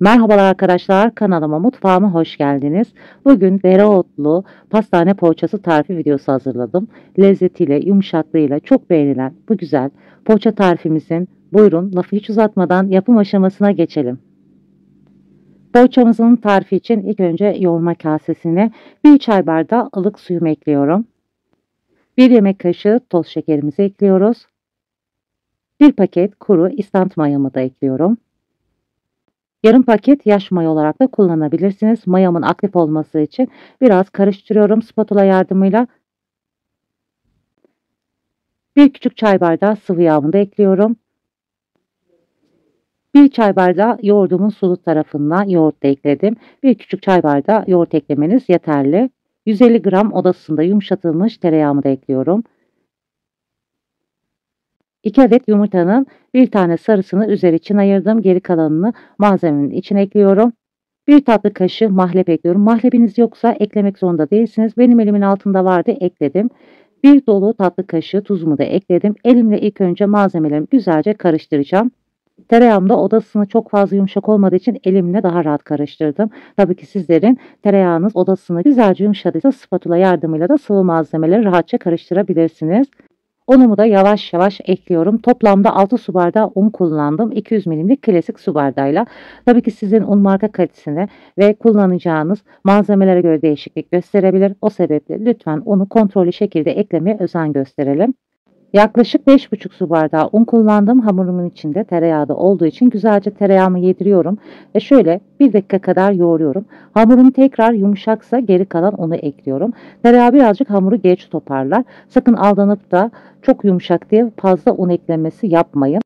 Merhabalar arkadaşlar, kanalıma, mutfağıma hoş geldiniz. Bugün dereotlu pastane poğaçası tarifi videosu hazırladım. Lezzetiyle, yumuşaklığıyla çok beğenilen bu güzel poğaça tarifimizin buyurun lafı hiç uzatmadan yapım aşamasına geçelim. Poğaçamızın tarifi için ilk önce yoğurma kasesine 1 çay bardağı ılık suyumu ekliyorum. 1 yemek kaşığı toz şekerimizi ekliyoruz. 1 paket kuru instant mayamı da ekliyorum. Yarım paket yaş maya olarak da kullanabilirsiniz. Mayamın aktif olması için biraz karıştırıyorum spatula yardımıyla. 1 küçük çay bardağı sıvı yağımı da ekliyorum. 1 çay bardağı yoğurdumun sulu tarafından yoğurt da ekledim. 1 küçük çay bardağı yoğurt eklemeniz yeterli. 150 gram oda ısısında yumuşatılmış tereyağımı da ekliyorum. 2 adet yumurtanın bir tane sarısını üzeri için ayırdım. Geri kalanını malzemenin içine ekliyorum. 1 tatlı kaşığı mahlep ekliyorum. Mahlebiniz yoksa eklemek zorunda değilsiniz. Benim elimin altında vardı, ekledim. 1 dolu tatlı kaşığı tuzumu da ekledim. Elimle ilk önce malzemelerimi güzelce karıştıracağım. Tereyağım da oda ısısında çok fazla yumuşak olmadığı için elimle daha rahat karıştırdım. Tabii ki sizlerin tereyağınız oda ısısında güzelce yumuşadıysa spatula yardımıyla da sıvı malzemeleri rahatça karıştırabilirsiniz. Unumu da yavaş yavaş ekliyorum. Toplamda 6 su bardağı un kullandım. 200 milimlik klasik su bardağıyla. Tabii ki sizin un marka kalitesine ve kullanacağınız malzemelere göre değişiklik gösterebilir. O sebeple lütfen unu kontrollü şekilde eklemeye özen gösterelim. Yaklaşık 5,5 su bardağı un kullandım. Hamurumun içinde tereyağı da olduğu için güzelce tereyağımı yediriyorum. Ve şöyle 1 dakika kadar yoğuruyorum. Hamurum tekrar yumuşaksa geri kalan unu ekliyorum. Tereyağı birazcık hamuru geç toparlar. Sakın aldanıp da çok yumuşak diye fazla un eklemesi yapmayın.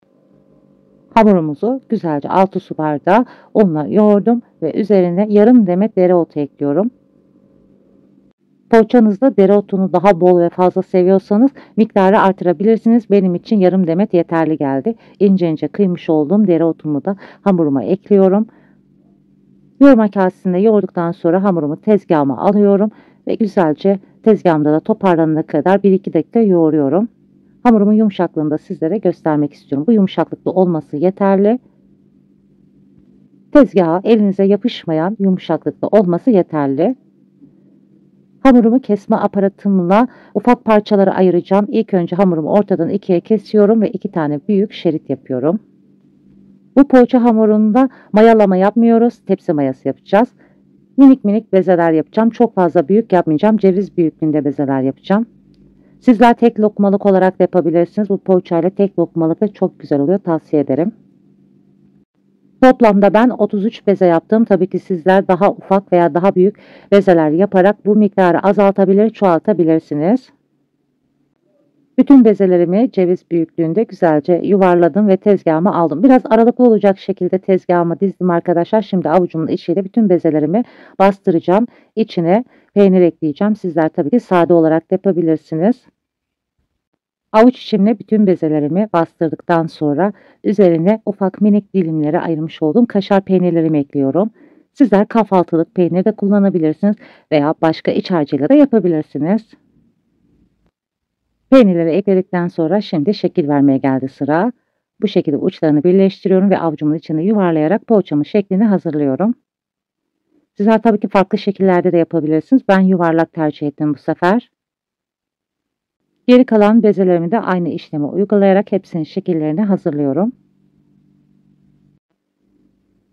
Hamurumuzu güzelce 6 su bardağı unla yoğurdum ve üzerine yarım demet dereotu ekliyorum. Poğaçanızda dereotunu daha bol ve fazla seviyorsanız miktarı artırabilirsiniz. Benim için yarım demet yeterli geldi. İnce ince kıymış olduğum dereotumu da hamuruma ekliyorum. Yoğurma kasesinde yoğurduktan sonra hamurumu tezgahıma alıyorum ve güzelce tezgahımda da toparlanana kadar 1-2 dakika yoğuruyorum. Hamurumun yumuşaklığını da sizlere göstermek istiyorum. Bu yumuşaklıkta olması yeterli. Tezgaha elinize yapışmayan yumuşaklıkta olması yeterli. Hamurumu kesme aparatımla ufak parçalara ayıracağım. İlk önce hamurumu ortadan ikiye kesiyorum ve 2 tane büyük şerit yapıyorum. Bu poğaça hamurunda mayalama yapmıyoruz. Tepsi mayası yapacağız. Minik minik bezeler yapacağım. Çok fazla büyük yapmayacağım. Ceviz büyüklüğünde bezeler yapacağım. Sizler tek lokmalık olarak da yapabilirsiniz. Bu poğaçayla tek lokmalık da çok güzel oluyor. Tavsiye ederim. Toplamda ben 33 beze yaptım. Tabii ki sizler daha ufak veya daha büyük bezeler yaparak bu miktarı azaltabilir, çoğaltabilirsiniz. Bütün bezelerimi ceviz büyüklüğünde güzelce yuvarladım ve tezgahıma aldım. Biraz aralıklı olacak şekilde tezgahıma dizdim arkadaşlar. Şimdi avucumun içiyle bütün bezelerimi bastıracağım. İçine peynir ekleyeceğim. Sizler tabii ki sade olarak da yapabilirsiniz. Avuç içimle bütün bezelerimi bastırdıktan sonra üzerine ufak minik dilimlere ayırmış olduğum kaşar peynirlerimi ekliyorum. Sizler kahvaltılık peynir de kullanabilirsiniz veya başka iç harcıyla da yapabilirsiniz. Peynirleri ekledikten sonra şimdi şekil vermeye geldi sıra. Bu şekilde uçlarını birleştiriyorum ve avucumun içine yuvarlayarak poğaçamın şeklini hazırlıyorum. Sizler tabii ki farklı şekillerde de yapabilirsiniz. Ben yuvarlak tercih ettim bu sefer. Geri kalan bezelerimi de aynı işlemi uygulayarak hepsinin şekillerini hazırlıyorum.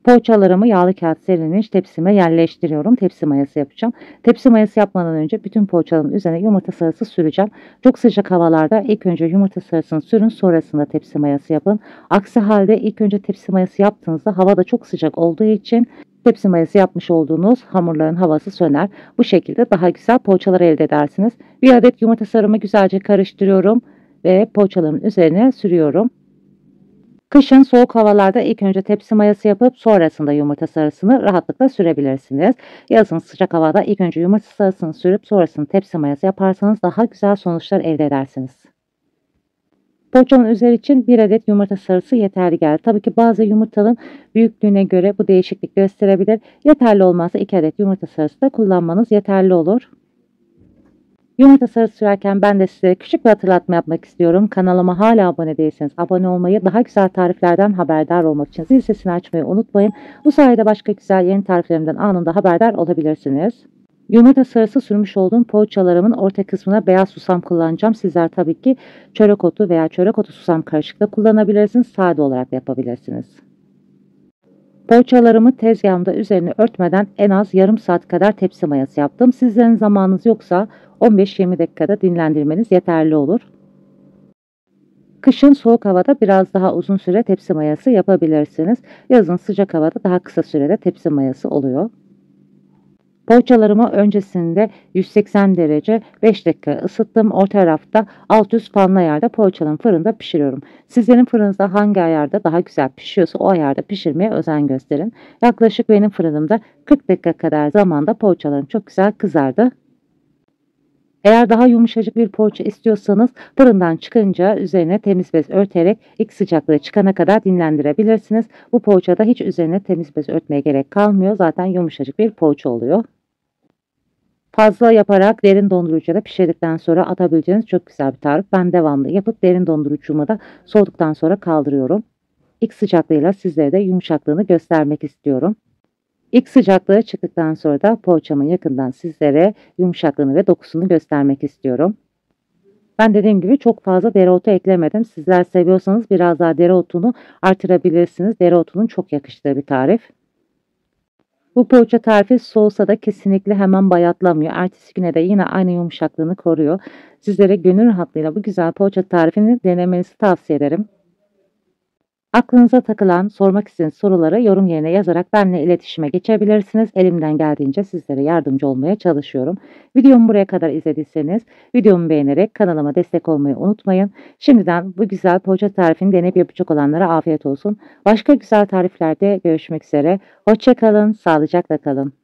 Poğaçalarımı yağlı kağıt serilmiş tepsime yerleştiriyorum. Tepsi mayası yapacağım. Tepsi mayası yapmadan önce bütün poğaçaların üzerine yumurta sarısı süreceğim. Çok sıcak havalarda ilk önce yumurta sarısını sürün, sonrasında tepsi mayası yapın. Aksi halde ilk önce tepsi mayası yaptığınızda havada çok sıcak olduğu için tepsi mayası yapmış olduğunuz hamurların havası söner. Bu şekilde daha güzel poğaçalar elde edersiniz. 1 adet yumurta sarımı güzelce karıştırıyorum ve poğaçaların üzerine sürüyorum. Kışın soğuk havalarda ilk önce tepsi mayası yapıp sonrasında yumurta sarısını rahatlıkla sürebilirsiniz. Yazın sıcak havada ilk önce yumurta sarısını sürüp sonrasında tepsi mayası yaparsanız daha güzel sonuçlar elde edersiniz. Poğaçanın üzeri için 1 adet yumurta sarısı yeterli geldi. Tabii ki bazı yumurtanın büyüklüğüne göre bu değişiklik gösterebilir. Yeterli olmazsa 2 adet yumurta sarısı da kullanmanız yeterli olur. Yumurta sarısı sürerken ben de size küçük bir hatırlatma yapmak istiyorum. Kanalıma hala abone değilseniz abone olmayı, daha güzel tariflerden haberdar olmak için zil sesini açmayı unutmayın. Bu sayede başka güzel yeni tariflerimden anında haberdar olabilirsiniz. Yumurta sarısı sürmüş olduğum poğaçalarımın orta kısmına beyaz susam kullanacağım. Sizler tabii ki çörek otu veya çörek otu susam karışık da kullanabilirsiniz. Sade olarak da yapabilirsiniz. Poğaçalarımı tezgahımda üzerini örtmeden en az yarım saat kadar tepsi mayası yaptım. Sizlerin zamanınız yoksa 15-20 dakikada dinlendirmeniz yeterli olur. Kışın soğuk havada biraz daha uzun süre tepsi mayası yapabilirsiniz. Yazın sıcak havada daha kısa sürede tepsi mayası oluyor. Poğaçalarımı öncesinde 180 derece 5 dakika ısıttım. Orta rafta alt üst fanlı ayarda poğaçalarımı fırında pişiriyorum. Sizlerin fırınızda hangi ayarda daha güzel pişiyorsa o ayarda pişirmeye özen gösterin. Yaklaşık benim fırınımda 40 dakika kadar zamanda poğaçalarım çok güzel kızardı. Eğer daha yumuşacık bir poğaça istiyorsanız fırından çıkınca üzerine temiz bez örterek ilk sıcaklığı çıkana kadar dinlendirebilirsiniz. Bu poğaçada hiç üzerine temiz bez örtmeye gerek kalmıyor. Zaten yumuşacık bir poğaça oluyor. Fazla yaparak derin dondurucuda pişirdikten sonra atabileceğiniz çok güzel bir tarif. Ben devamlı yapıp derin dondurucuma da soğuduktan sonra kaldırıyorum. İlk sıcaklığıyla sizlere de yumuşaklığını göstermek istiyorum. İlk sıcaklığı çıktıktan sonra da poğaçamın yakından sizlere yumuşaklığını ve dokusunu göstermek istiyorum. Ben dediğim gibi çok fazla dereotu eklemedim. Sizler seviyorsanız biraz daha dereotunu artırabilirsiniz. Dereotunun çok yakıştığı bir tarif. Bu poğaça tarifi soğusa da kesinlikle hemen bayatlamıyor. Ertesi güne de yine aynı yumuşaklığını koruyor. Sizlere gönül rahatlığıyla bu güzel poğaça tarifini denemenizi tavsiye ederim. Aklınıza takılan, sormak istediğiniz soruları yorum yerine yazarak benimle iletişime geçebilirsiniz. Elimden geldiğince sizlere yardımcı olmaya çalışıyorum. Videomu buraya kadar izlediyseniz videomu beğenerek kanalıma destek olmayı unutmayın. Şimdiden bu güzel poğaça tarifini deneyip yapacak olanlara afiyet olsun. Başka güzel tariflerde görüşmek üzere. Hoşça kalın, sağlıcakla kalın.